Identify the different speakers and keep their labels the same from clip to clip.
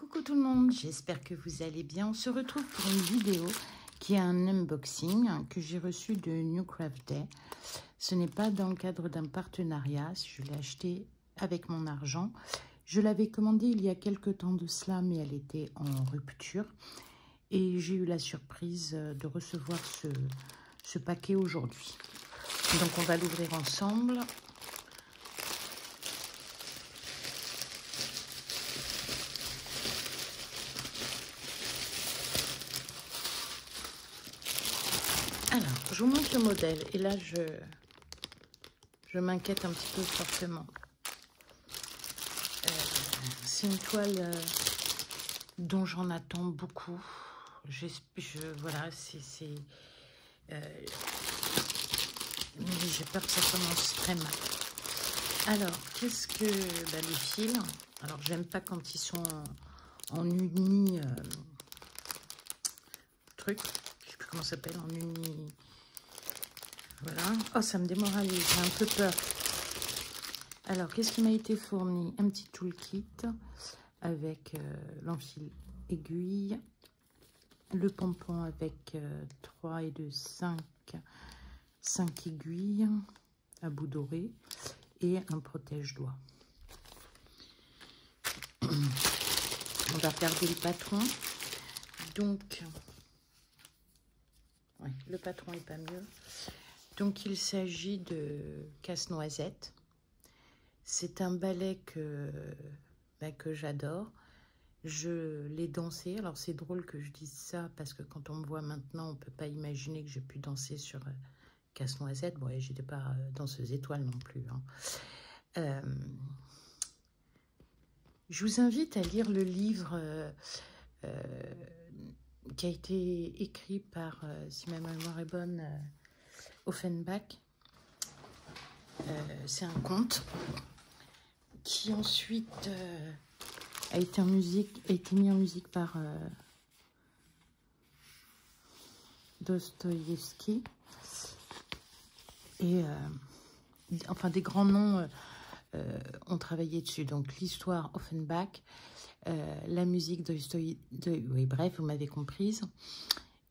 Speaker 1: Coucou tout le monde, j'espère que vous allez bien. On se retrouve pour une vidéo qui est un unboxing que j'ai reçu de New Craft Day. Ce n'est pas dans le cadre d'un partenariat, je l'ai acheté avec mon argent. Je l'avais commandé il y a quelques temps de cela, mais elle était en rupture. Et j'ai eu la surprise de recevoir ce paquet aujourd'hui. Donc on va l'ouvrir ensemble. Alors, je vous montre le modèle. Et là, je m'inquiète un petit peu fortement. C'est une toile dont j'en attends beaucoup. Voilà, j'ai peur que ça commence très mal. Alors, qu'est-ce que... les fils. Alors, j'aime pas quand ils sont en uni... truc. Je sais plus comment ça s'appelle, en uni... Voilà. Oh, ça me démoralise. J'ai un peu peur. Alors, qu'est-ce qui m'a été fourni? Un petit toolkit avec l'enfil aiguille, le pompon avec 3 et 2, 5 aiguilles à bout doré et un protège-doigt. On va regarder le patron. Donc, ouais, le patron est pas mieux. Donc, il s'agit de Casse-Noisette. C'est un ballet que j'adore. Je l'ai dansé. Alors, c'est drôle que je dise ça parce que quand on me voit maintenant, on ne peut pas imaginer que j'ai pu danser sur Casse-Noisette. Bon, je n'étais pas danseuse étoile non plus. Hein. Je vous invite à lire le livre qui a été écrit par, si ma mémoire est bonne, Offenbach. C'est un conte qui ensuite a été mis en musique par Dostoïevski. Et enfin, des grands noms ont travaillé dessus. Donc, l'histoire Offenbach, la musique oui, bref, vous m'avez comprise.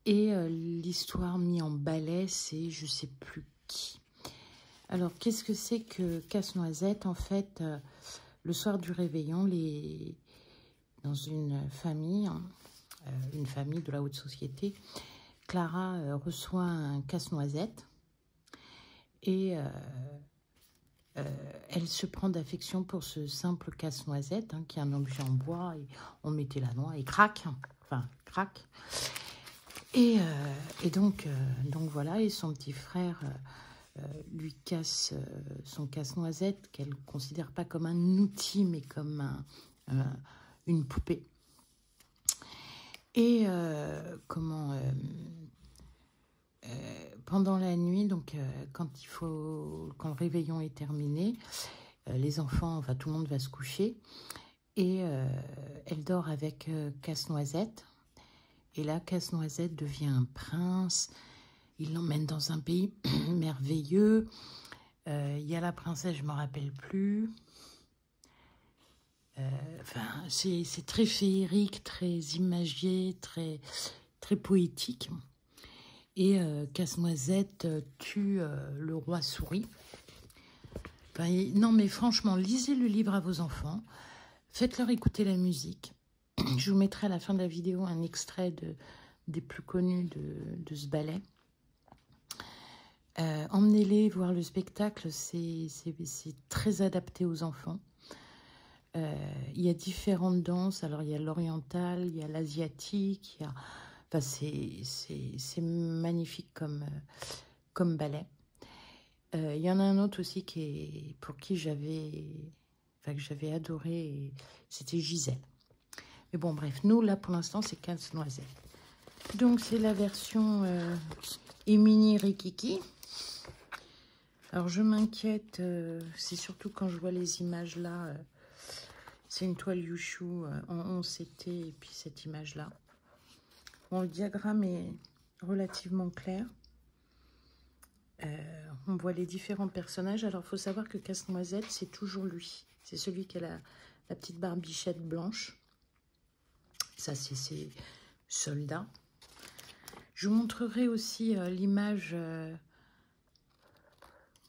Speaker 1: Et l'histoire mise en ballet, c'est je sais plus qui. Alors, qu'est-ce que c'est que Casse-Noisette? En fait, le soir du réveillon, dans une famille de la haute société, Clara reçoit un casse-noisette et elle se prend d'affection pour ce simple casse-noisette, hein, qui est un objet en bois, et on mettait la noix et crac, enfin crac. Et donc voilà, et son petit frère lui casse son casse-noisette, qu'elle ne considère pas comme un outil, mais comme une poupée. Et pendant la nuit, donc quand le réveillon est terminé, les enfants, enfin tout le monde va se coucher, et elle dort avec Casse-Noisette. Et là, Casse-Noisette devient un prince. Il l'emmène dans un pays merveilleux. Il y a la princesse, je ne me rappelle plus. Enfin, c'est très féerique, très imagier, très, très poétique. Et Casse-Noisette tue le roi souris. Enfin, non, mais franchement, lisez le livre à vos enfants. Faites-leur écouter la musique. Je vous mettrai à la fin de la vidéo un extrait des plus connus de ce ballet. Emmenez-les voir le spectacle, c'est très adapté aux enfants. Il y a différentes danses, alors il y a l'oriental, il y a l'asiatique, enfin, c'est magnifique comme ballet. Il y en a un autre aussi pour qui que j'avais adoré, c'était Gisèle. Mais bon, bref, nous, là, pour l'instant, c'est Casse-Noisette. Donc, c'est la version Emini Rikiki. Alors, je m'inquiète, c'est surtout quand je vois les images là. C'est une toile Yushu en 11 CT et puis cette image-là. Bon, le diagramme est relativement clair. On voit les différents personnages. Alors, il faut savoir que Casse-Noisette, c'est toujours lui. C'est celui qui a la petite barbichette blanche. Ça, c'est ces soldats. Je vous montrerai aussi l'image,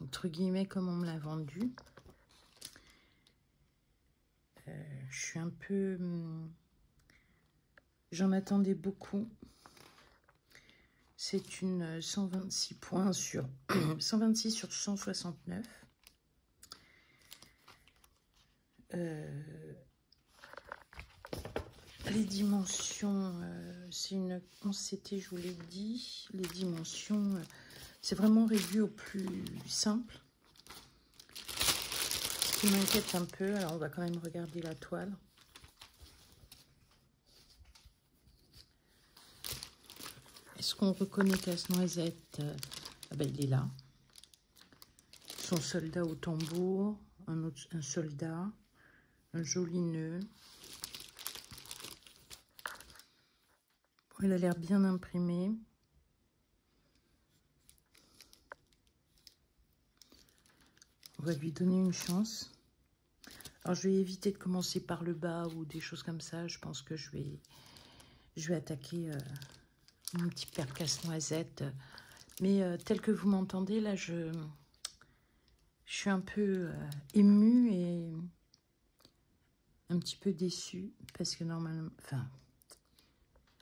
Speaker 1: entre guillemets, comme on me l'a vendue. Je suis un peu... J'en attendais beaucoup. C'est une 126 points sur 126 sur 169. Les dimensions, c'est une 11CT, je vous l'ai dit. Les dimensions, c'est vraiment réduit au plus simple. Ce qui m'inquiète un peu, alors on va quand même regarder la toile. Est-ce qu'on reconnaît Casse-Noisette? Ah ben, il est là. Son soldat au tambour, un soldat, un joli nœud. Il a l'air bien imprimé. On va lui donner une chance. Alors, je vais éviter de commencer par le bas ou des choses comme ça. Je pense que je vais attaquer mon petit père Casse-Noisette. Mais tel que vous m'entendez, là, je suis un peu émue et un petit peu déçue. Parce que normalement... Enfin...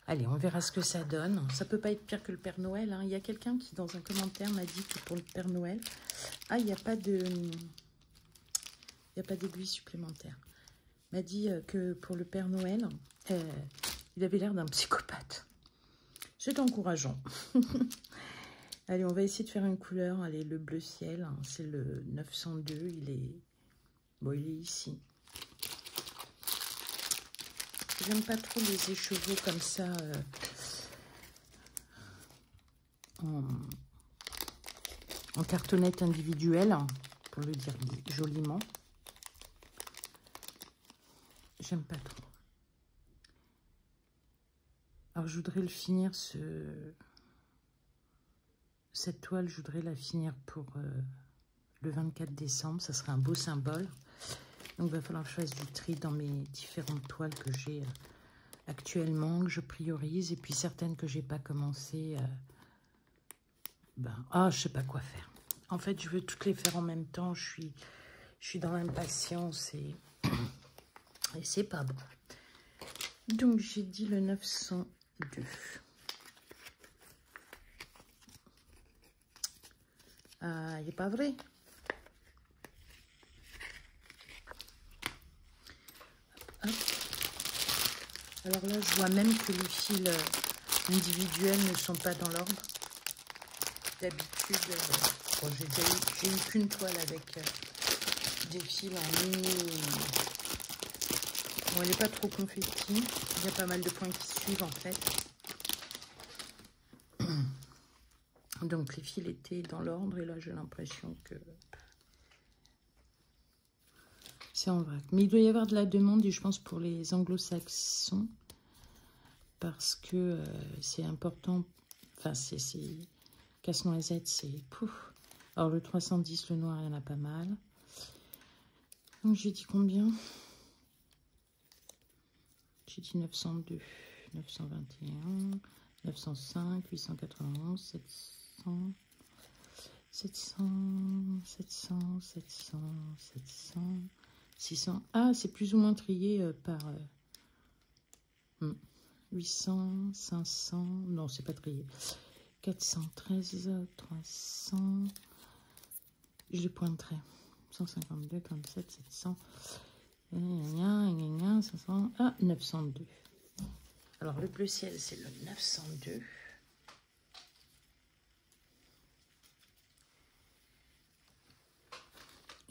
Speaker 1: Allez, on verra ce que ça donne. Ça peut pas être pire que le Père Noël. Hein. Il y a quelqu'un qui, dans un commentaire, m'a dit que pour le Père Noël... Ah, il n'y a pas de... Il n'y a pas d'aiguille supplémentaire. Il m'a dit que pour le Père Noël, il avait l'air d'un psychopathe. C'est encourageant. Allez, on va essayer de faire une couleur. Allez, le bleu ciel, hein, c'est le 902. Il est... Bon, il est ici. J'aime pas trop les écheveaux comme ça en cartonnette individuelle, pour le dire joliment. J'aime pas trop. Alors, je voudrais le finir, cette toile, je voudrais la finir pour le 24 décembre. Ça serait un beau symbole. Donc, il va falloir que je fasse du tri dans mes différentes toiles que j'ai actuellement, que je priorise. Et puis, certaines que j'ai pas commencé. Je sais pas quoi faire. En fait, je veux toutes les faire en même temps. Je suis dans l'impatience et c'est pas bon. Donc, j'ai dit le 902. Il n'est pas vrai. Hop. Alors là, je vois même que les fils individuels ne sont pas dans l'ordre. D'habitude, bon, j'ai eu qu'une toile avec des fils en mini. Bon, elle n'est pas trop confetti. Il y a pas mal de points qui suivent en fait. Donc les fils étaient dans l'ordre et là j'ai l'impression que c'est en vrac. Mais il doit y avoir de la demande et je pense pour les anglo-saxons parce que c'est important. Enfin, c'est Casse-Noisette, c'est pouf. Alors le 310, le noir, il y en a pas mal. Donc j'ai dit combien? J'ai dit 902, 921, 905, 891, 700, 700, 700, 700, 700, 600. Ah, c'est plus ou moins trié par 800, 500. Non, c'est pas trié. 413, 300. Je les pointerai. 152, 47, 700. 500. Ah, 902. Alors, le bleu ciel, c'est le 902.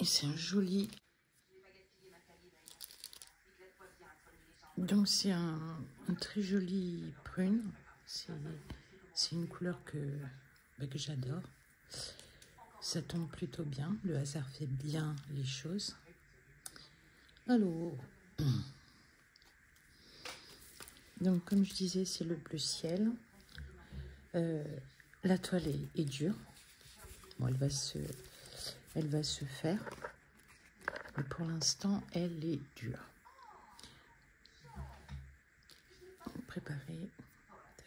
Speaker 1: Et c'est un joli... Donc, c'est un très joli prune. C'est une couleur que j'adore. Ça tombe plutôt bien. Le hasard fait bien les choses. Alors... Donc, comme je disais, c'est le bleu ciel. La toile est dure. Bon, elle va se faire. Mais pour l'instant, elle est dure. préparer. Tac.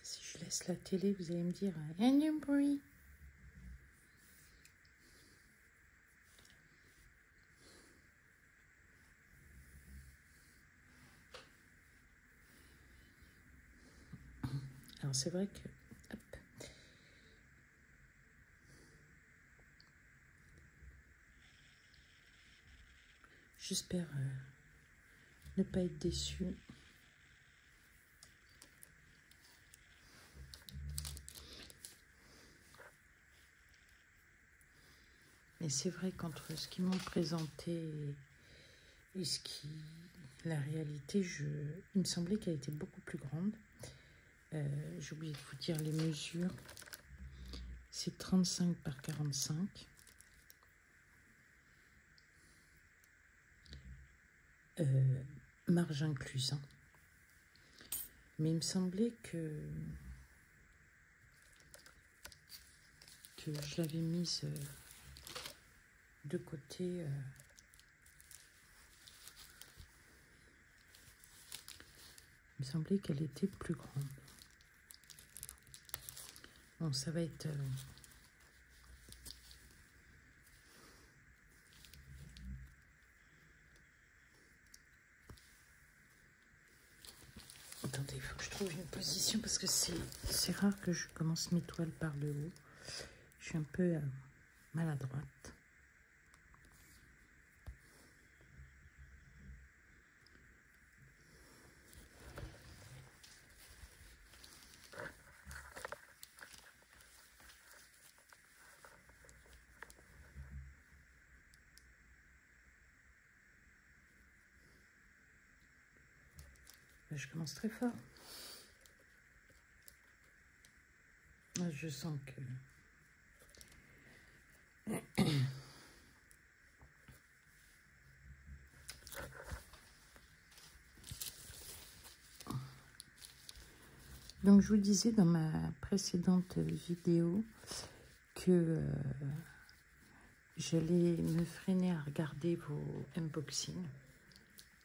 Speaker 1: Si je laisse la télé, vous allez me dire « Il y a du bruit ». Alors c'est vrai que... Hop. J'espère ne pas être déçue. Mais c'est vrai qu'entre ce qu'ils m'ont présenté et ce qui... La réalité, il me semblait qu'elle était beaucoup plus grande. J'ai oublié de vous dire les mesures. C'est 35 par 45. Marge incluse. Hein. Mais il me semblait que je l'avais mise de côté. Il me semblait qu'elle était plus grande. Bon, ça va être... Attendez, il faut que je trouve une position parce que c'est rare que je commence mes toiles par le haut. Je suis un peu maladroite. Je commence très fort. Je sens que... Donc, je vous disais dans ma précédente vidéo que j'allais me freiner à regarder vos unboxings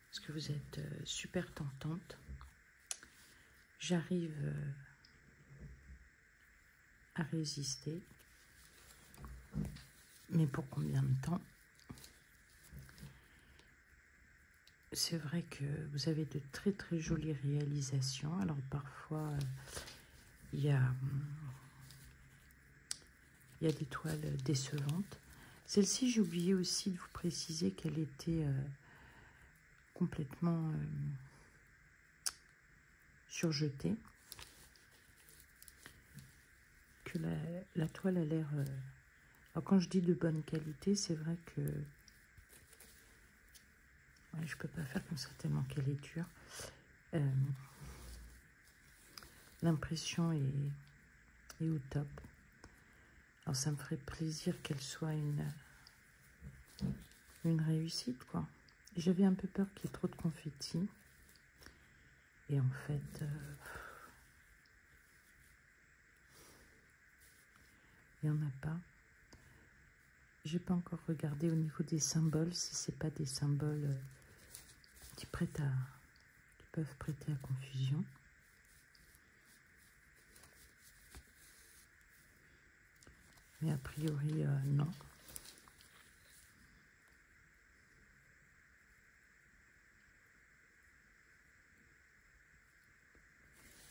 Speaker 1: parce que vous êtes super tentantes. J'arrive à résister, mais pour combien de temps? C'est vrai que vous avez de très très jolies réalisations. Alors parfois il y a des toiles décevantes. Celle-ci, j'ai oublié aussi de vous préciser qu'elle était complètement surjetée. Que la toile a l'air... Alors quand je dis de bonne qualité, c'est vrai que... Ouais, je peux pas faire comme ça tellement qu'elle est dure. L'impression est au top. Alors ça me ferait plaisir qu'elle soit une réussite, quoi. J'avais un peu peur qu'il y ait trop de confetti. Et en fait, il n'y en a pas. J'ai pas encore regardé au niveau des symboles si c'est pas des symboles qui peuvent prêter à confusion. Mais a priori, non.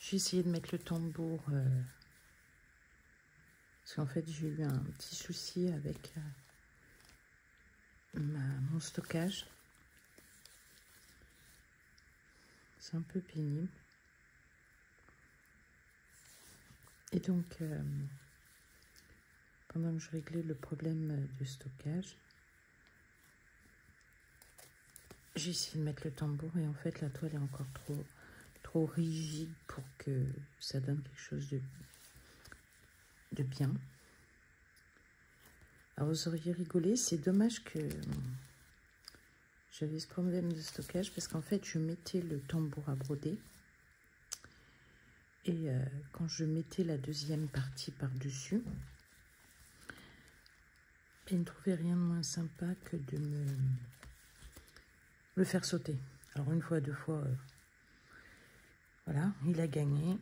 Speaker 1: J'ai essayé de mettre le tambour parce qu'en fait j'ai eu un petit souci avec mon stockage. C'est un peu pénible. Et donc, pendant que je réglais le problème de stockage, j'ai essayé de mettre le tambour et en fait la toile est encore trop rigide pour que ça donne quelque chose de bien. Alors vous auriez rigolé, c'est dommage que j'avais ce problème de stockage parce qu'en fait je mettais le tambour à broder et quand je mettais la deuxième partie par-dessus, il ne trouvait rien de moins sympa que de me faire sauter. Alors une fois, deux fois, voilà, il a gagné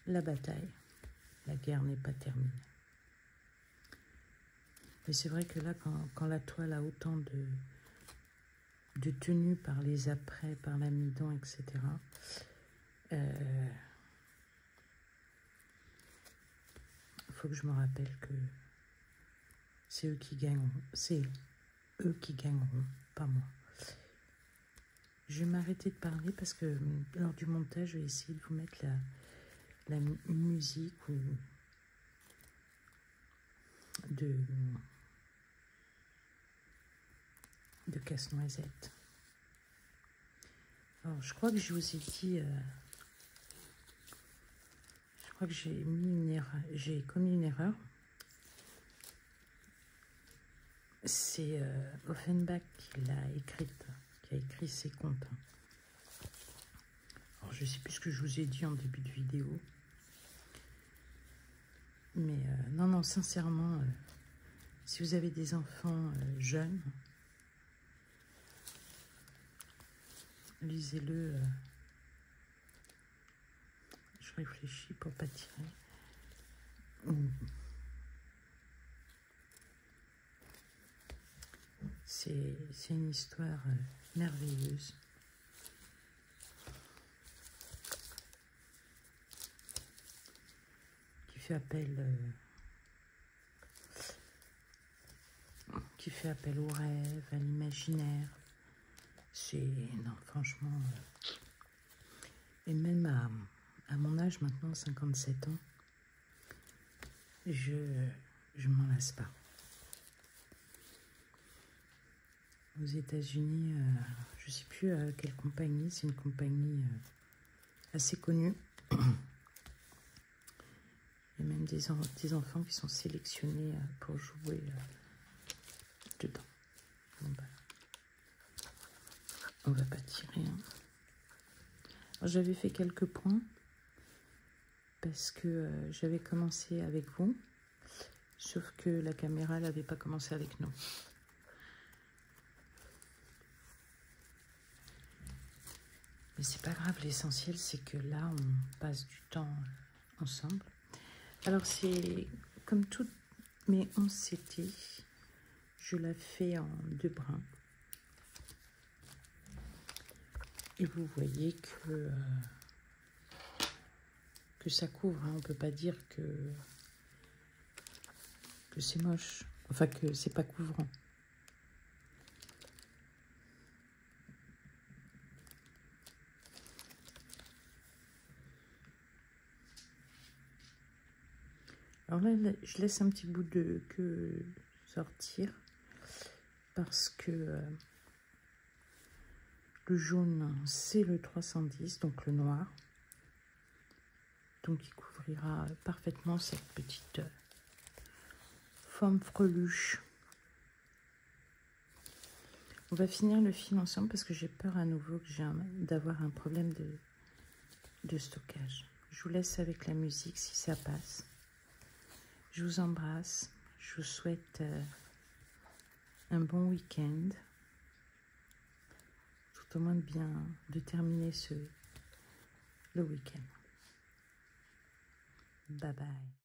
Speaker 1: la bataille. La guerre n'est pas terminée. Mais c'est vrai que là, quand la toile a autant de tenue par les apprêts, par l'amidon, etc., faut que je me rappelle que c'est eux qui gagneront. C'est eux qui gagneront, pas moi. Je vais m'arrêter de parler parce que lors du montage, je vais essayer de vous mettre la musique ou de Casse-Noisette. Alors, je crois que je vous ai dit... je crois que j'ai commis une erreur. C'est Offenbach qui l'a écrite, qui a écrit ces contes. Alors, je ne sais plus ce que je vous ai dit en début de vidéo. Mais non, sincèrement, si vous avez des enfants jeunes, lisez-le. Je réfléchis pour pas tirer. C'est une histoire merveilleuse. Qui fait appel au rêve, à l'imaginaire. Non, franchement... et même à mon âge maintenant, 57 ans, je m'en lasse pas. Aux États-Unis, je ne sais plus à quelle compagnie, c'est une compagnie assez connue. Il y a même des enfants qui sont sélectionnés pour jouer dedans. Bon, bah, on va pas tirer. Hein. J'avais fait quelques points parce que j'avais commencé avec vous, sauf que la caméra n'avait pas commencé avec nous. Mais c'est pas grave, l'essentiel c'est que là on passe du temps ensemble. Alors c'est comme toutes mes 11 CT, je la fais en 2 brins. Et vous voyez que ça couvre, hein. On peut pas dire que c'est moche, enfin que c'est pas couvrant. Alors là, je laisse un petit bout de queue sortir parce que le jaune, c'est le 310, donc le noir. Donc il couvrira parfaitement cette petite forme freluche. On va finir le fil ensemble parce que j'ai peur à nouveau d'avoir un problème de stockage. Je vous laisse avec la musique si ça passe. Je vous embrasse. Je vous souhaite un bon week-end. Tout au moins de terminer le week-end. Bye bye.